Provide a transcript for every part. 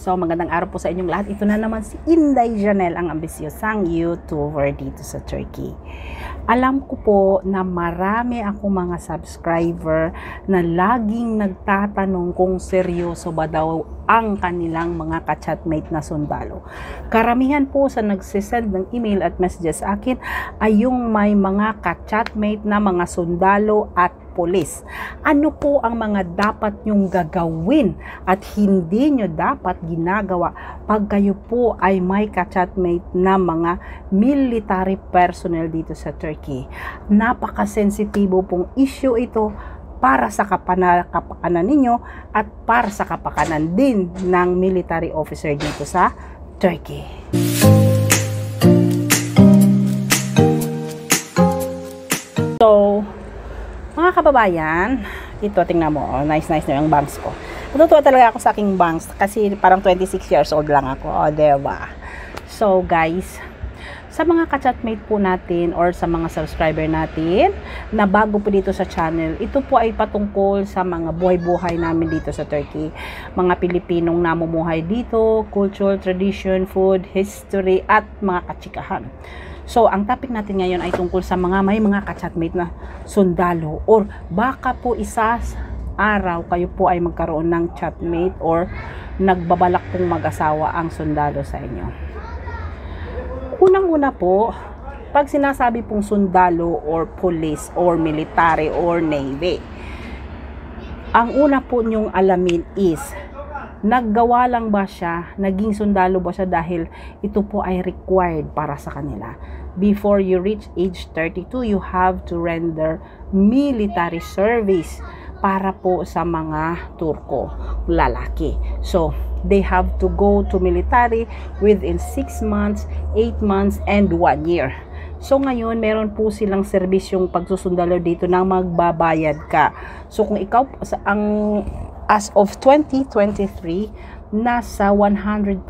So, magandang araw po sa inyong lahat. Ito na naman si Inday Janelle, ang ambisyosang YouTuber dito sa Turkey. Alam ko po na marami akong mga subscriber na laging nagtatanong kung seryoso ba daw ang kanilang mga ka-chatmate na sundalo. Karamihan po sa nagsisend ng email at messages sa akin ay yung may mga ka-chatmate na mga sundalo at pulis. Ano po ang mga dapat nyong gagawin at hindi nyo dapat ginagawa pag kayo po ay may ka-chatmate na mga military personnel dito sa Turkey? Napakasensitibo pong issue ito para sa kapakanan ninyo at para sa kapakanan din ng military officer dito sa Turkey. So, mga kababayan, ito tingnan mo, oh, nice na yung bangs ko. Natutuwa talaga ako sa aking bangs kasi parang 26 years old lang ako, oh, diba? So guys, sa mga ka-chatmate po natin or sa mga subscriber natin na bago po dito sa channel, ito po ay patungkol sa mga buhay-buhay namin dito sa Turkey. Mga Pilipinong namumuhay dito, culture, tradition, food, history, at mga katsikahan. So, ang topic natin ngayon ay tungkol sa may mga ka-chatmate na sundalo or baka po isa araw kayo po ay magkaroon ng chatmate or nagbabalak pong mag-asawa ang sundalo sa inyo. Unang-una po, pag sinasabi pong sundalo or police or military or navy, ang una po nyong alamin is, naggawa lang ba siya, naging sundalo ba siya dahil ito po ay required para sa kanila. Before you reach age 32, you have to render military service para po sa mga Turko, lalaki. So, they have to go to military within 6 months, 8 months, and 1 year. So, ngayon, meron po silang serbisyong pagsusundalo dito na magbabayad ka. So, kung ikaw, as of 2023, nasa 100,000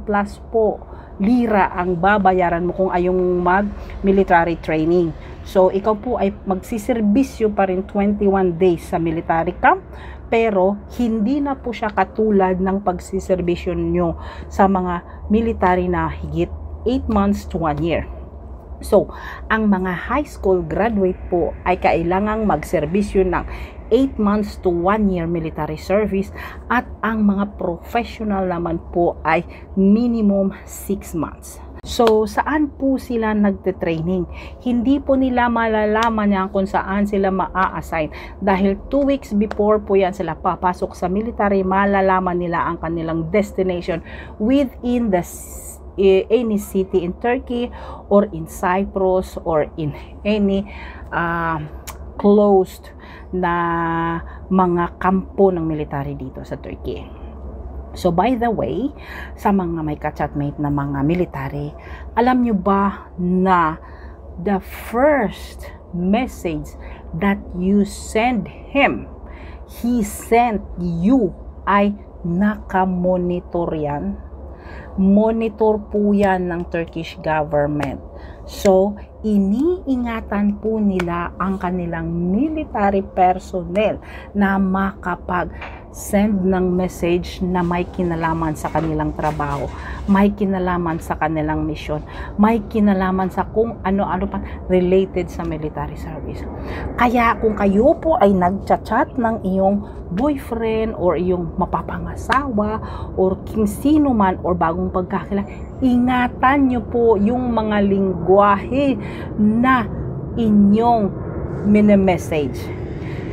plus po lira ang babayaran mo kung ayong mag-military training. So, ikaw po ay magsiservisyo pa rin 21 days sa military camp, pero hindi na po siya katulad ng pagsiservisyo nyo sa mga military na higit 8 months to 1 year. So, ang mga high school graduate po ay kailangang magserbisyo ng 8 months to 1 year military service at ang mga professional naman po ay minimum 6 months. So, saan po sila nagte-training? Hindi po nila malalaman yan kung saan sila maa-assign. Dahil 2 weeks before po yan sila papasok sa military, malalaman nila ang kanilang destination within any city in Turkey or in Cyprus or in any closed na mga kampo ng military dito sa Turkey. So, by the way, sa mga may ka-chatmate na mga military, alam nyo ba na the first message that you send him, he sent you, ay nakamonitor yan? Monitor po yan ng Turkish government. So, iniingatan po nila ang kanilang military personnel na makapag-send ng message na may kinalaman sa kanilang trabaho, may kinalaman sa kanilang mission, may kinalaman sa kung ano-ano pa related sa military service. Kaya kung kayo po ay nagchat-chat ng iyong boyfriend or iyong mapapangasawa or kung sino man or bagong pagkakilala, ingatan nyo po yung mga lingwahe na inyong mini-message.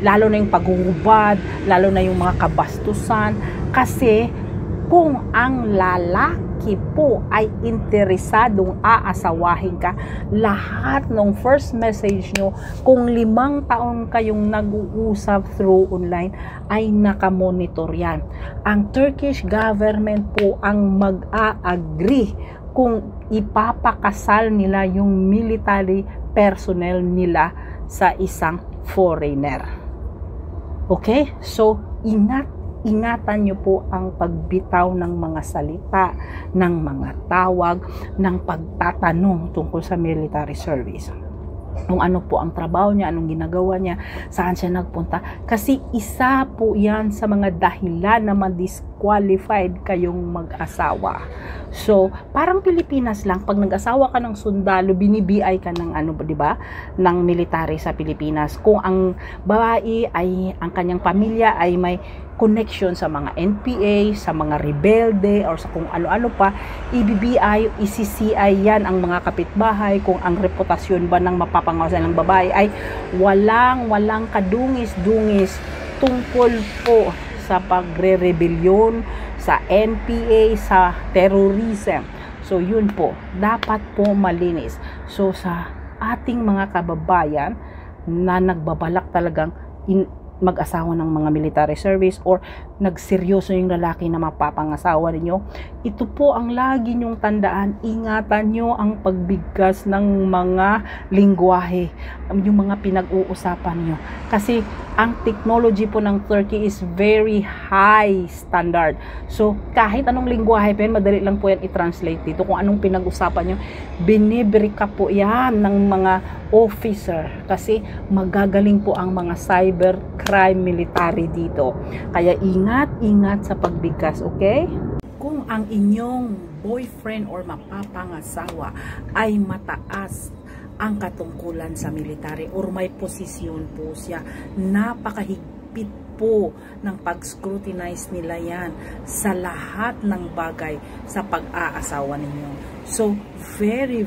Lalo na yung paghuhubad, lalo na yung mga kabastusan. Kasi kung ang lalaki po ay interesadong aasawahin ka, lahat ng first message nyo, kung 5 taon kayong nag-uusap through online, ay nakamonitor yan. Ang Turkish government po ang mag-a-agree kung ipapakasal nila yung military personnel nila sa isang foreigner. Okay? So, ingatan nyo po ang pagbitaw ng mga salita, ng mga tawag, ng pagtatanong tungkol sa military service. kung ano po ang trabaho niya, anong ginagawa niya, saan siya nagpunta. Kasi isa po yan sa mga dahilan na ma-disqualified kayong mag-asawa. So, parang Pilipinas lang, pag nag-asawa ka ng sundalo, bini-BI ka ng di ba? Ng military sa Pilipinas. Kung ang babae ay, ang kanyang pamilya ay may connection sa mga NPA, sa mga rebelde, or sa kung ano-ano pa, i-BBI, i-CCI yan ang mga kapitbahay, kung ang reputasyon ba ng mapapangasawa ng babae ay walang kadungis-dungis tungkol po sa pagre-rebelyon, sa NPA, sa terrorism. So, yun po, dapat po malinis. So, sa ating mga kababayan na nagbabalak talagang mag-asawa ng mga military service or nagseryoso yung lalaki na mapapangasawa ninyo, ito po ang lagi nyong tandaan. Ingatan nyo ang pagbigkas ng mga lingwahe, yung mga pinag-uusapan nyo. Kasi ang technology po ng Turkey is very high standard. So, kahit anong lingwahe, madali lang po yan i-translate dito. Kung anong pinag-usapan nyo, binibrika po yan ng mga officer. Kasi magagaling po ang mga cybercrime military dito. Kaya ingat sa pagbigkas, okay? Kung ang inyong boyfriend or mapapangasawa ay mataas ang katungkulan sa military or may posisyon po siya, napakahigpit po ng pag-scrutinize nila yan sa lahat ng bagay sa pag-aasawa ninyo. So, very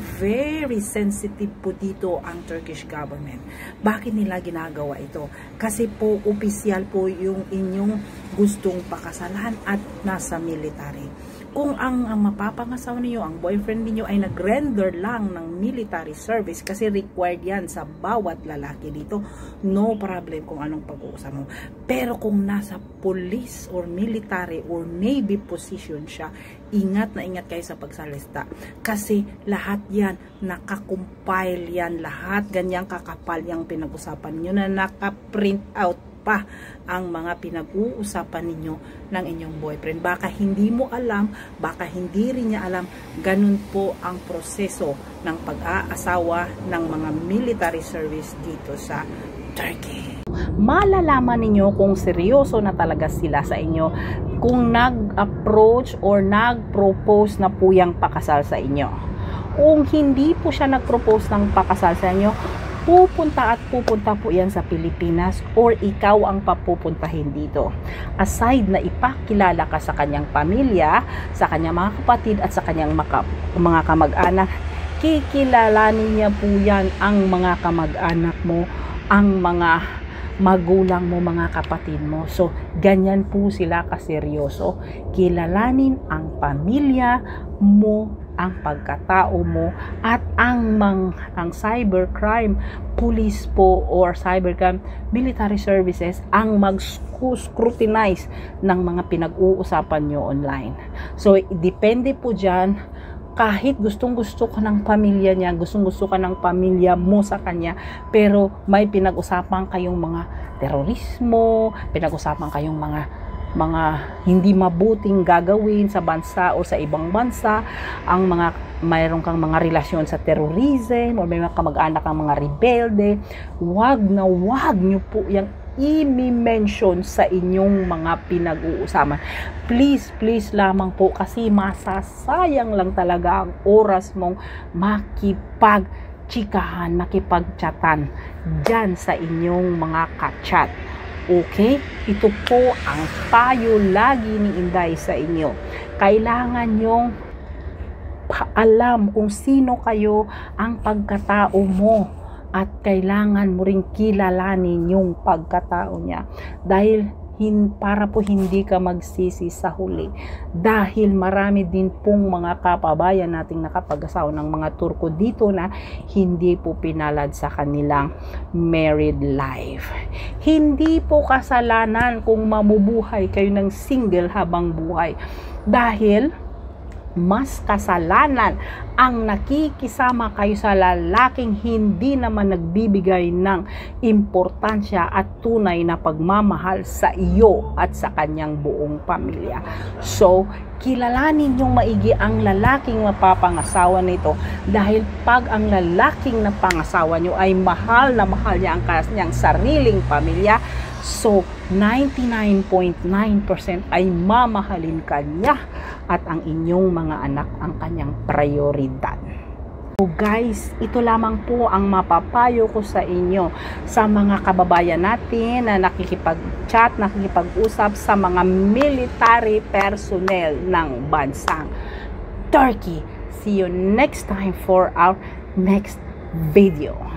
sensitive po dito ang Turkish government. Bakit nila ginagawa ito? Kasi po, opisyal po yung inyong gustong pakasalan at nasa military. Kung ang mapapangasawa niyo, ang boyfriend niyo ay nag-render lang ng military service, kasi required yan sa bawat lalaki dito, no problem kung anong pag-uusap mo. Pero kung nasa police or military or navy position siya, ingat na ingat kayo sa pagsalista. Kasi lahat yan, nakakompile yan, lahat ganyang kakapal yung pinag-usapan niyo na naka-print out pa ang mga pinag-uusapan ninyo ng inyong boyfriend. Baka hindi mo alam, baka hindi rin niya alam. Ganun po ang proseso ng pag-aasawa ng mga military service dito sa Turkey. Malalaman ninyo kung seryoso na talaga sila sa inyo kung nag-approach or nag-propose na po yung pakasal sa inyo. Kung hindi po siya nag-propose ng pakasal sa inyo, pupunta po yan sa Pilipinas or ikaw ang papupuntahin dito. Aside na ipakilala ka sa kanyang pamilya, sa kanyang mga kapatid at sa kanyang mga kamag-anak, kikilalanin niya po yan ang mga kamag-anak mo, ang mga magulang mo, mga kapatid mo. So, ganyan po sila kaseryoso. Kilalanin ang pamilya mo, ang pagkatao mo, at ang cybercrime police po or cybercrime military services ang mag-scrutinize ng mga pinag-uusapan nyo online. So, depende po dyan. Kahit gustong-gusto ka ng pamilya niya, gustong-gusto ka ng pamilya mo sa kanya, pero may pinag-usapan kayong mga terorismo, pinag-usapan kayong mga hindi mabuting gagawin sa bansa o sa ibang bansa, ang mayroon kang mga relasyon sa terrorism o may mga kamag-anak ang mga rebelde, wag nyo po yung i-mention sa inyong mga pinag-uusapan. Please lamang po, kasi masasayang lang talaga ang oras mong makipag-chikahan, makipag-chatan dyan sa inyong mga ka-chat. Okay? Ito po ang payo lagi ni Inday sa inyo. Kailangan nyong alam kung sino kayo, ang pagkatao mo, at kailangan mo ring kilalanin yung pagkatao niya. Dahil para po hindi ka magsisi sa huli. Dahil marami din pong mga kapabayan nating nakapag-asawa ng mga Turko dito na hindi po pinalad sa kanilang married life. Hindi po kasalanan kung mamubuhay kayo ng single habang buhay. Dahil mas kasalanan ang nakikisama kayo sa lalaking hindi naman nagbibigay ng importansya at tunay na pagmamahal sa iyo at sa kanyang buong pamilya. So, kilalanin niyong maigi ang lalaking mapapangasawa nito, dahil pag ang lalaking napangasawa niyo ay mahal na mahal niya ang kanyang sariling pamilya, so 99.9% ay mamahalin kanya at ang inyong mga anak ang kanyang prioridad. So guys, ito lamang po ang mapapayo ko sa inyo, sa mga kababayan natin na nakikipag-chat, nakikipag-usap sa mga military personnel ng bansang Turkey. See you next time for our next video.